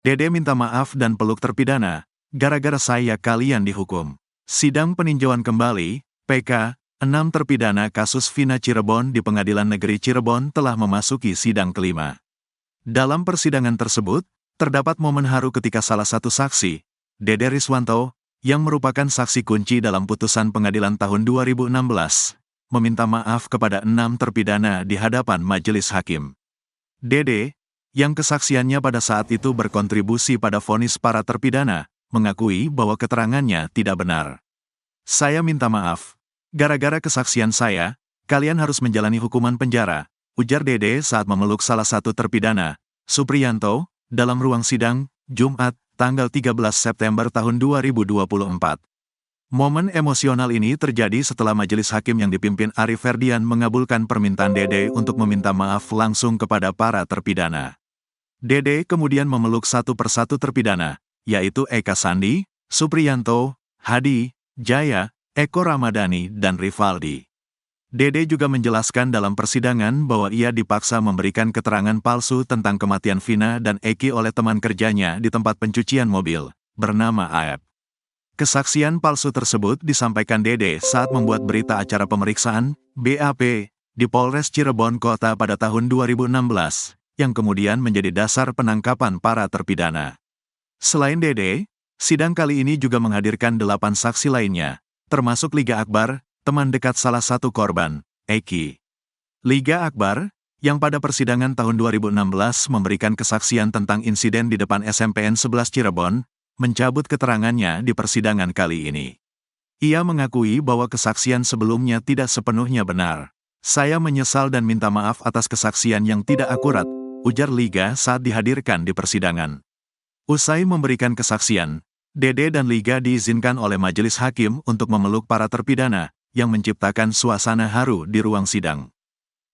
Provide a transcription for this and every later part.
Dede minta maaf dan peluk terpidana, gara-gara saya kalian dihukum. Sidang peninjauan kembali, PK, 6 terpidana kasus Vina Cirebon di Pengadilan Negeri Cirebon telah memasuki sidang kelima. Dalam persidangan tersebut, terdapat momen haru ketika salah satu saksi, Dede Riswanto, yang merupakan saksi kunci dalam putusan pengadilan tahun 2016, meminta maaf kepada 6 terpidana di hadapan majelis hakim. Dede, yang kesaksiannya pada saat itu berkontribusi pada vonis para terpidana, mengakui bahwa keterangannya tidak benar. Saya minta maaf. Gara-gara kesaksian saya, kalian harus menjalani hukuman penjara, ujar Dede saat memeluk salah satu terpidana, Supriyanto, dalam ruang sidang, Jumat, tanggal 13 September tahun 2024. Momen emosional ini terjadi setelah majelis hakim yang dipimpin Ari Ferdian mengabulkan permintaan Dede untuk meminta maaf langsung kepada para terpidana. Dede kemudian memeluk satu persatu terpidana, yaitu Eka Sandi, Supriyanto, Hadi, Jaya, Eko Ramadhani, dan Rivaldi. Dede juga menjelaskan dalam persidangan bahwa ia dipaksa memberikan keterangan palsu tentang kematian Vina dan Eki oleh teman kerjanya di tempat pencucian mobil, bernama Aep. Kesaksian palsu tersebut disampaikan Dede saat membuat berita acara pemeriksaan, BAP, di Polres Cirebon Kota pada tahun 2016, yang kemudian menjadi dasar penangkapan para terpidana. Selain Dede, sidang kali ini juga menghadirkan 8 saksi lainnya, termasuk Liga Akbar, teman dekat salah satu korban, Eki. Liga Akbar, yang pada persidangan tahun 2016 memberikan kesaksian tentang insiden di depan SMPN 11 Cirebon, mencabut keterangannya di persidangan kali ini. Ia mengakui bahwa kesaksian sebelumnya tidak sepenuhnya benar. Saya menyesal dan minta maaf atas kesaksian yang tidak akurat, ujar Liga saat dihadirkan di persidangan. Usai memberikan kesaksian, Dede dan Liga diizinkan oleh majelis hakim untuk memeluk para terpidana, yang menciptakan suasana haru di ruang sidang.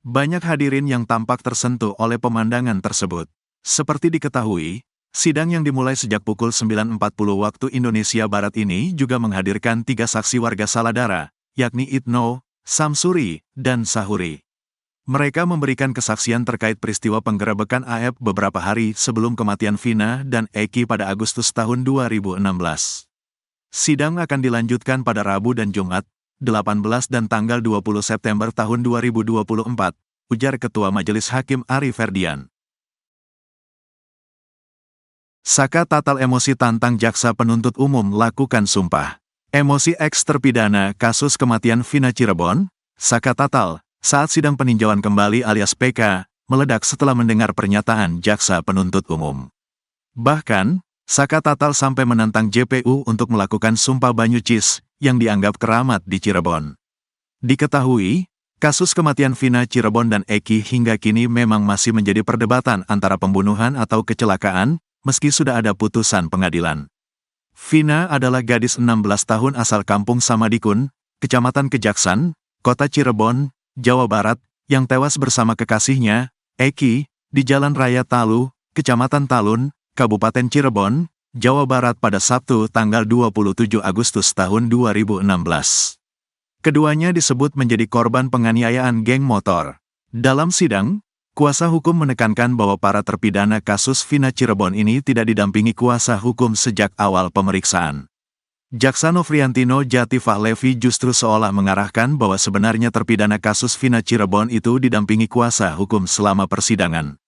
Banyak hadirin yang tampak tersentuh oleh pemandangan tersebut. Seperti diketahui, sidang yang dimulai sejak pukul 9.40 waktu Indonesia Barat ini juga menghadirkan 3 saksi warga Saladara, yakni Itno, Samsuri, dan Sahuri. Mereka memberikan kesaksian terkait peristiwa penggerebekan Aep beberapa hari sebelum kematian Vina dan Eki pada Agustus tahun 2016. Sidang akan dilanjutkan pada Rabu dan Jumat, 18 dan tanggal 20 September tahun 2024, ujar Ketua Majelis Hakim Ari Ferdian. Saka Tatal emosi tantang jaksa penuntut umum lakukan sumpah. Emosi eks terpidana kasus kematian Vina Cirebon, Saka Tatal, saat sidang peninjauan kembali alias PK, meledak setelah mendengar pernyataan jaksa penuntut umum. Bahkan, Saka Tatal sampai menantang JPU untuk melakukan sumpah Banyucis, yang dianggap keramat di Cirebon. Diketahui, kasus kematian Vina Cirebon dan Eki hingga kini memang masih menjadi perdebatan antara pembunuhan atau kecelakaan, meski sudah ada putusan pengadilan. Vina adalah gadis 16 tahun asal Kampung Samadikun, Kecamatan Kejaksan, Kota Cirebon, Jawa Barat, yang tewas bersama kekasihnya, Eki, di Jalan Raya Talu, Kecamatan Talun, Kabupaten Cirebon, Jawa Barat pada Sabtu tanggal 27 Agustus tahun 2016. Keduanya disebut menjadi korban penganiayaan geng motor. Dalam sidang, kuasa hukum menekankan bahwa para terpidana kasus Vina Cirebon ini tidak didampingi kuasa hukum sejak awal pemeriksaan. Jaksa Nofriantino Jati Fahlevi justru seolah mengarahkan bahwa sebenarnya terpidana kasus Vina Cirebon itu didampingi kuasa hukum selama persidangan.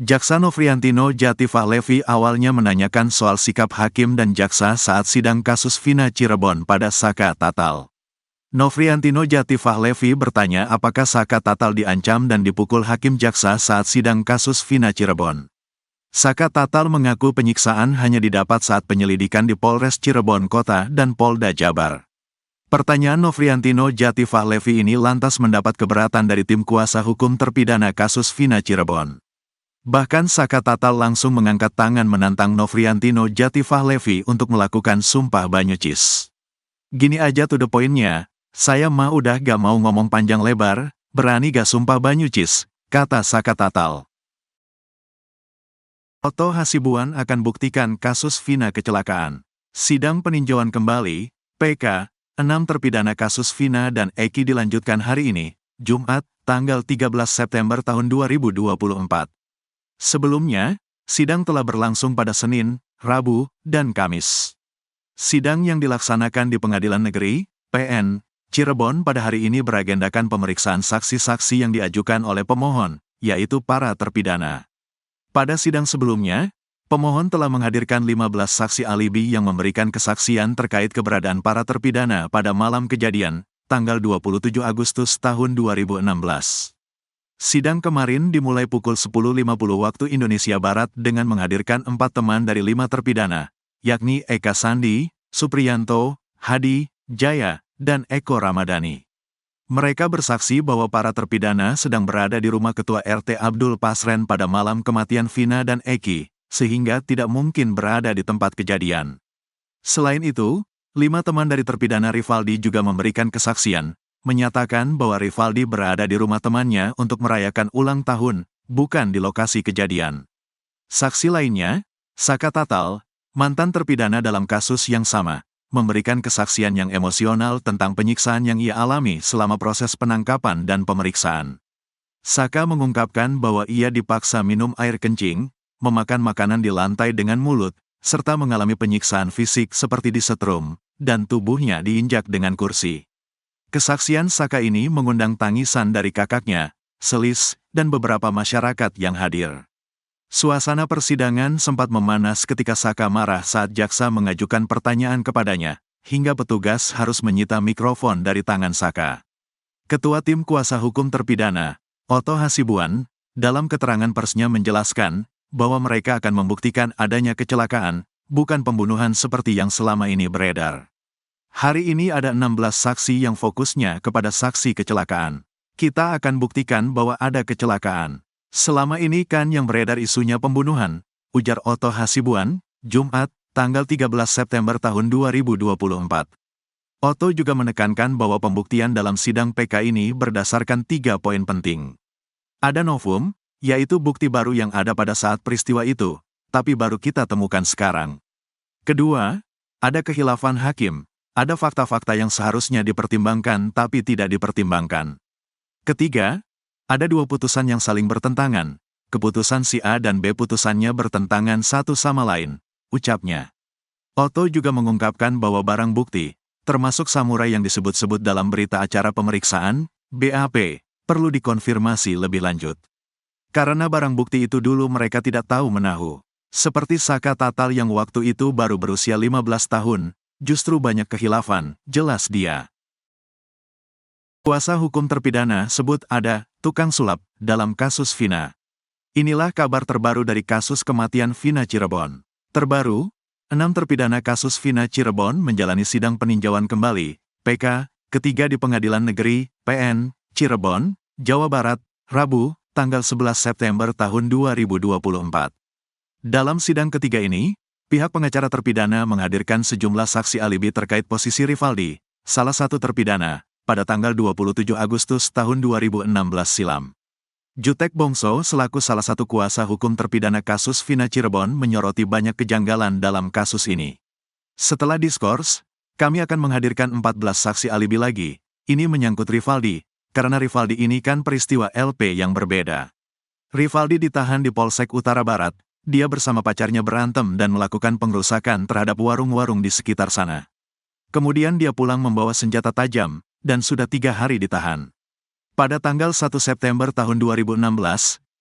Jaksa Nofriantino Jati Fahlevi awalnya menanyakan soal sikap hakim dan jaksa saat sidang kasus Vina Cirebon pada Saka Tatal. Nofriantino Jati Fahlevi bertanya apakah Saka Tatal diancam dan dipukul hakim jaksa saat sidang kasus Vina Cirebon. Saka Tatal mengaku penyiksaan hanya didapat saat penyelidikan di Polres Cirebon Kota dan Polda Jabar. Pertanyaan Nofriantino Jati Fahlevi ini lantas mendapat keberatan dari tim kuasa hukum terpidana kasus Vina Cirebon. Bahkan Saka Tatal langsung mengangkat tangan menantang Nofriantino Jati Fahlevi untuk melakukan sumpah Banyucis. Gini aja to the point-nya. Saya mah udah gak mau ngomong panjang lebar, berani gak sumpah Banyucis, kata Saka Tatal. Oto Hasibuan akan buktikan kasus Vina kecelakaan. Sidang peninjauan kembali, PK, 6 terpidana kasus Vina dan Eki dilanjutkan hari ini, Jumat, tanggal 13 September tahun 2024. Sebelumnya, sidang telah berlangsung pada Senin, Rabu, dan Kamis. Sidang yang dilaksanakan di Pengadilan Negeri, PN, Cirebon pada hari ini beragendakan pemeriksaan saksi-saksi yang diajukan oleh pemohon, yaitu para terpidana. Pada sidang sebelumnya, pemohon telah menghadirkan 15 saksi alibi yang memberikan kesaksian terkait keberadaan para terpidana pada malam kejadian, tanggal 27 Agustus tahun 2016. Sidang kemarin dimulai pukul 10.50 waktu Indonesia Barat dengan menghadirkan 4 teman dari 5 terpidana, yakni Eka Sandi, Supriyanto, Hadi, Jaya, dan Eko Ramadhani. Mereka bersaksi bahwa para terpidana sedang berada di rumah Ketua RT Abdul Pasren pada malam kematian Vina dan Eki, sehingga tidak mungkin berada di tempat kejadian. Selain itu, 5 teman dari terpidana Rivaldi juga memberikan kesaksian, menyatakan bahwa Rivaldi berada di rumah temannya untuk merayakan ulang tahun, bukan di lokasi kejadian. Saksi lainnya, Saka Tatal, mantan terpidana dalam kasus yang sama, memberikan kesaksian yang emosional tentang penyiksaan yang ia alami selama proses penangkapan dan pemeriksaan. Saka mengungkapkan bahwa ia dipaksa minum air kencing, memakan makanan di lantai dengan mulut, serta mengalami penyiksaan fisik seperti disetrum, dan tubuhnya diinjak dengan kursi. Kesaksian Saka ini mengundang tangisan dari kakaknya, Selis, dan beberapa masyarakat yang hadir. Suasana persidangan sempat memanas ketika Saka marah saat jaksa mengajukan pertanyaan kepadanya, hingga petugas harus menyita mikrofon dari tangan Saka. Ketua Tim Kuasa Hukum Terpidana, Otto Hasibuan, dalam keterangan persnya menjelaskan bahwa mereka akan membuktikan adanya kecelakaan, bukan pembunuhan seperti yang selama ini beredar. Hari ini ada 16 saksi yang fokusnya kepada saksi kecelakaan. Kita akan buktikan bahwa ada kecelakaan. Selama ini kan yang beredar isunya pembunuhan, ujar Otto Hasibuan, Jumat, tanggal 13 September tahun 2024. Otto juga menekankan bahwa pembuktian dalam sidang PK ini berdasarkan 3 poin penting. Ada novum, yaitu bukti baru yang ada pada saat peristiwa itu, tapi baru kita temukan sekarang. Kedua, ada khilafan hakim. Ada fakta-fakta yang seharusnya dipertimbangkan tapi tidak dipertimbangkan. Ketiga, ada 2 putusan yang saling bertentangan. Keputusan si A dan B putusannya bertentangan satu sama lain, ucapnya. Otto juga mengungkapkan bahwa barang bukti, termasuk samurai yang disebut-sebut dalam berita acara pemeriksaan, BAP, perlu dikonfirmasi lebih lanjut. Karena barang bukti itu dulu mereka tidak tahu menahu. Seperti Saka Tatal yang waktu itu baru berusia 15 tahun, justru banyak kekhilafan, jelas dia. Kuasa hukum terpidana sebut ada tukang sulap dalam kasus Vina. Inilah kabar terbaru dari kasus kematian Vina Cirebon. Terbaru, 6 terpidana kasus Vina Cirebon menjalani sidang peninjauan kembali, PK, ketiga di Pengadilan Negeri, PN, Cirebon, Jawa Barat, Rabu, tanggal 11 September tahun 2024. Dalam sidang ketiga ini, pihak pengacara terpidana menghadirkan sejumlah saksi alibi terkait posisi Rivaldi, salah satu terpidana, pada tanggal 27 Agustus tahun 2016 silam. Jutek Bongso selaku salah satu kuasa hukum terpidana kasus Vina Cirebon menyoroti banyak kejanggalan dalam kasus ini. Setelah diskors, kami akan menghadirkan 14 saksi alibi lagi. Ini menyangkut Rivaldi, karena Rivaldi ini kan peristiwa LP yang berbeda. Rivaldi ditahan di Polsek Utara Barat. Dia bersama pacarnya berantem dan melakukan pengrusakan terhadap warung-warung di sekitar sana. Kemudian dia pulang membawa senjata tajam, dan sudah 3 hari ditahan. Pada tanggal 1 September tahun 2016,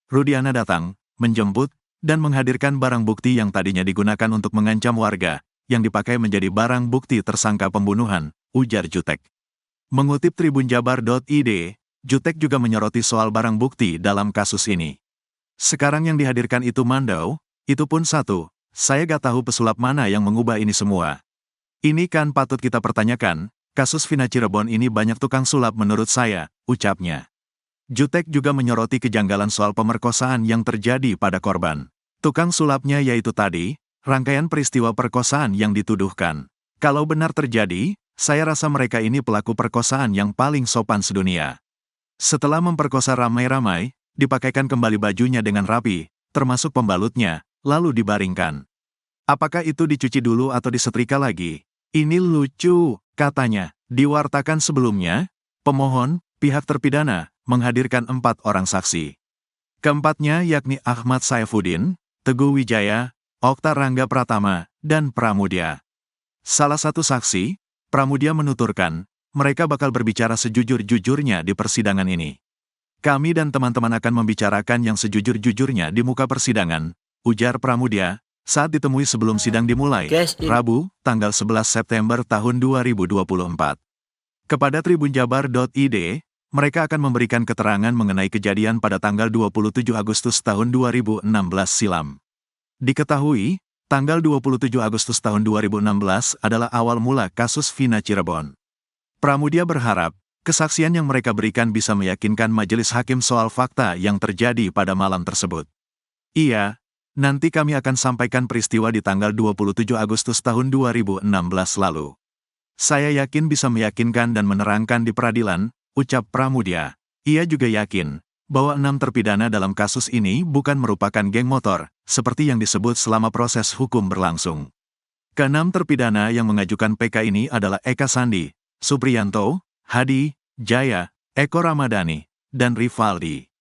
Rudiana datang, menjemput, dan menghadirkan barang bukti yang tadinya digunakan untuk mengancam warga, yang dipakai menjadi barang bukti tersangka pembunuhan, ujar Jutek. Mengutip tribunjabar.id, Jutek juga menyoroti soal barang bukti dalam kasus ini. Sekarang yang dihadirkan itu Mandau, itu pun satu, saya gak tahu pesulap mana yang mengubah ini semua. Ini kan patut kita pertanyakan, kasus Vina Cirebon ini banyak tukang sulap menurut saya, ucapnya. Jutek juga menyoroti kejanggalan soal pemerkosaan yang terjadi pada korban. Tukang sulapnya yaitu tadi, rangkaian peristiwa perkosaan yang dituduhkan. Kalau benar terjadi, saya rasa mereka ini pelaku perkosaan yang paling sopan sedunia. Setelah memperkosa ramai-ramai, dipakaikan kembali bajunya dengan rapi, termasuk pembalutnya, lalu dibaringkan. Apakah itu dicuci dulu atau disetrika lagi? Ini lucu, katanya. Diwartakan sebelumnya, pemohon, pihak terpidana, menghadirkan 4 orang saksi. Keempatnya yakni Ahmad Saifuddin, Teguh Wijaya, Okta Rangga Pratama, dan Pramudia. Salah satu saksi, Pramudia menuturkan, mereka bakal berbicara sejujur-jujurnya di persidangan ini. Kami dan teman-teman akan membicarakan yang sejujur-jujurnya di muka persidangan, ujar Pramudia, saat ditemui sebelum sidang dimulai, Rabu, tanggal 11 September tahun 2024. Kepada tribunjabar.id, mereka akan memberikan keterangan mengenai kejadian pada tanggal 27 Agustus tahun 2016 silam. Diketahui, tanggal 27 Agustus tahun 2016 adalah awal mula kasus Vina Cirebon. Pramudia berharap, kesaksian yang mereka berikan bisa meyakinkan majelis hakim soal fakta yang terjadi pada malam tersebut. Iya, nanti kami akan sampaikan peristiwa di tanggal 27 Agustus tahun 2016 lalu. Saya yakin bisa meyakinkan dan menerangkan di peradilan, ucap Pramudia. Ia juga yakin bahwa 6 terpidana dalam kasus ini bukan merupakan geng motor, seperti yang disebut selama proses hukum berlangsung. Ke-6 terpidana yang mengajukan PK ini adalah Eka Sandi, Supriyanto, Hadi, Jaya, Eko Ramadhani, dan Rivaldi.